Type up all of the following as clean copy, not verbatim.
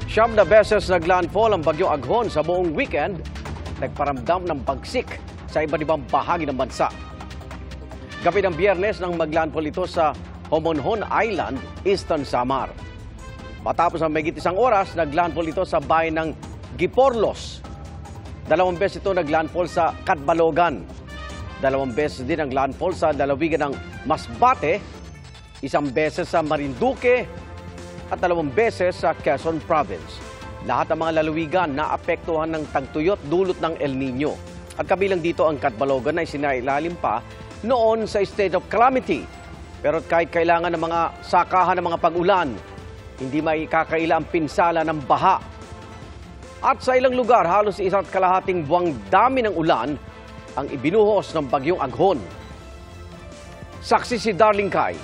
Siyam na beses naglandfall ang bagyong Aghon sa buong weekend, nagparamdam ng bagsik sa iba't ibang bahagi ng bansa. Gabi ng Biyernes nang maglandfall ito sa Homonhon Island, Eastern Samar. Matapos ang mahigit isang oras, naglandfall ito sa bayan ng Giporlos. 2 beses ito naglandfall sa Catbalogan. 2 beses din ang landfall sa lalawigan ng Masbate, 1 beses sa Marinduque, at 2 beses sa Quezon Province. Lahat ng mga lalawigan naapektuhan ng tagtuyot dulot ng El Nino. At kabilang dito ang Catbalogan na isinailalim pa noon sa state of calamity. Pero kahit kailangan ng mga sakahan ng mga pag-ulan, hindi may ikakaila ang pinsala ng baha. At sa ilang lugar, halos 1.5 buwang dami ng ulan ang ibinuhos ng bagyong Aghon. Saksi si Darling Kai.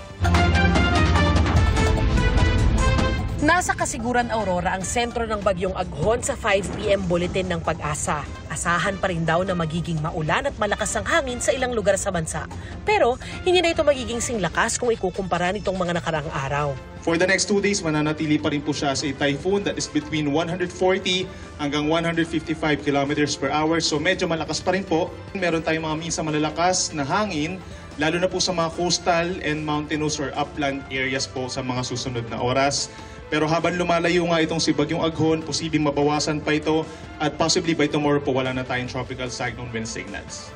Nasa Kasiguran, Aurora ang sentro ng bagyong Aghon sa 5 p.m. bulletin ng Pag-asa. Asahan pa rin daw na magiging maulan at malakas ang hangin sa ilang lugar sa bansa. Pero hindi na ito magiging singlakas kung ikukumpara nitong mga nakaraang araw. For the next 2 days, mananatili pa rin po siya sa typhoon that is between 140 hanggang 155 kilometers per hour. So medyo malakas pa rin po. Meron tayong mga minsan malalakas na hangin, lalo na po sa mga coastal and mountainous or upland areas po sa mga susunod na oras. Pero habang lumalayo nga itong si Bagyong Aghon, posibleng mabawasan pa ito at possibly by tomorrow po wala na tayong tropical cyclone wind signals.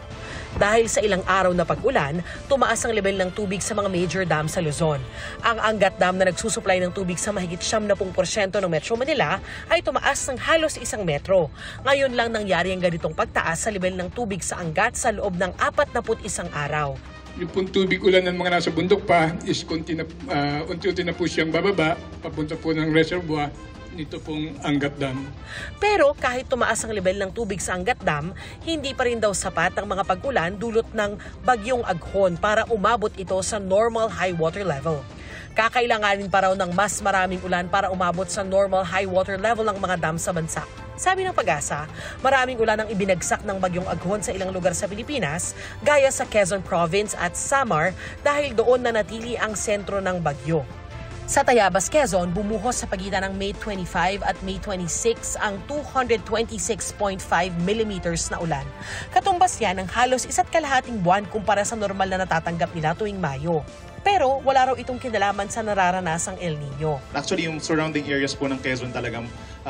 Dahil sa ilang araw na pag-ulan, tumaas ang level ng tubig sa mga major dam sa Luzon. Ang Angat Dam na nagsusupply ng tubig sa mahigit 70% ng Metro Manila ay tumaas ng halos 1 metro. Ngayon lang nangyari ang ganitong pagtaas sa level ng tubig sa Angat sa loob ng 41 araw. Yung pong tubig ulan ng mga nasa bundok pa is unti-unti na po siyang bababa, papunta po ng reservoir nito pong Angat Dam. Pero kahit tumaas ang level ng tubig sa Angat Dam, hindi pa rin daw sapat ang mga pag-ulan dulot ng bagyong Aghon para umabot ito sa normal high water level. Kakailanganin pa raw ng mas maraming ulan para umabot sa normal high water level ng mga dam sa bansa. Sabi ng Pag-asa, maraming ulan ang ibinagsak ng bagyong Aghon sa ilang lugar sa Pilipinas, gaya sa Quezon Province at Samar dahil doon nanatili ang sentro ng bagyo. Sa Tayabas, Quezon, bumuhos sa pagitan ng May 25 at May 26 ang 226.5 millimeters na ulan. Katumbas yan ng halos 1.5 buwan kumpara sa normal na natatanggap nila tuwing Mayo. Pero wala raw itong kinalaman sa nararanasang El Nino. Actually, yung surrounding areas po ng Quezon talagang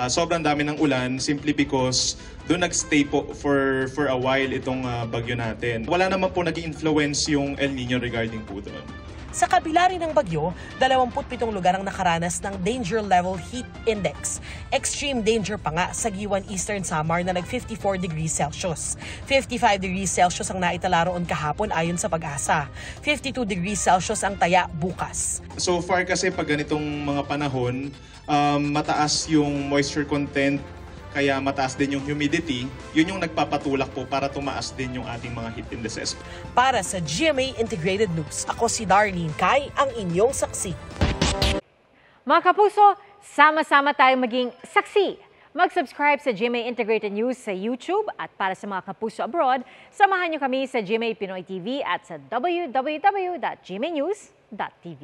sobrang dami ng ulan simply because doon nagstay po for a while itong bagyo natin. Wala naman po nag-influence yung El Nino regarding po doon. Sa kabila rin ng bagyo, 27 lugar ang nakaranas ng Danger Level Heat Index. Extreme danger pa nga sa Giwan Eastern Samar na nag-54 degrees Celsius. 55 degrees Celsius ang naitala roon kahapon ayon sa Pag-asa. 52 degrees Celsius ang taya bukas. So far kasi pag ganitong mga panahon, mataas yung moisture content, kaya mataas din yung humidity, yun yung nagpapatulak po para tumaas din yung ating mga heat indices. Para sa GMA Integrated News, ako si Darlene Kai, ang inyong saksi. Mga kapuso, sama-sama tayong maging saksi. Mag-subscribe sa GMA Integrated News sa YouTube at para sa mga kapuso abroad, samahan niyo kami sa GMA Pinoy TV at sa www.gmanews.tv.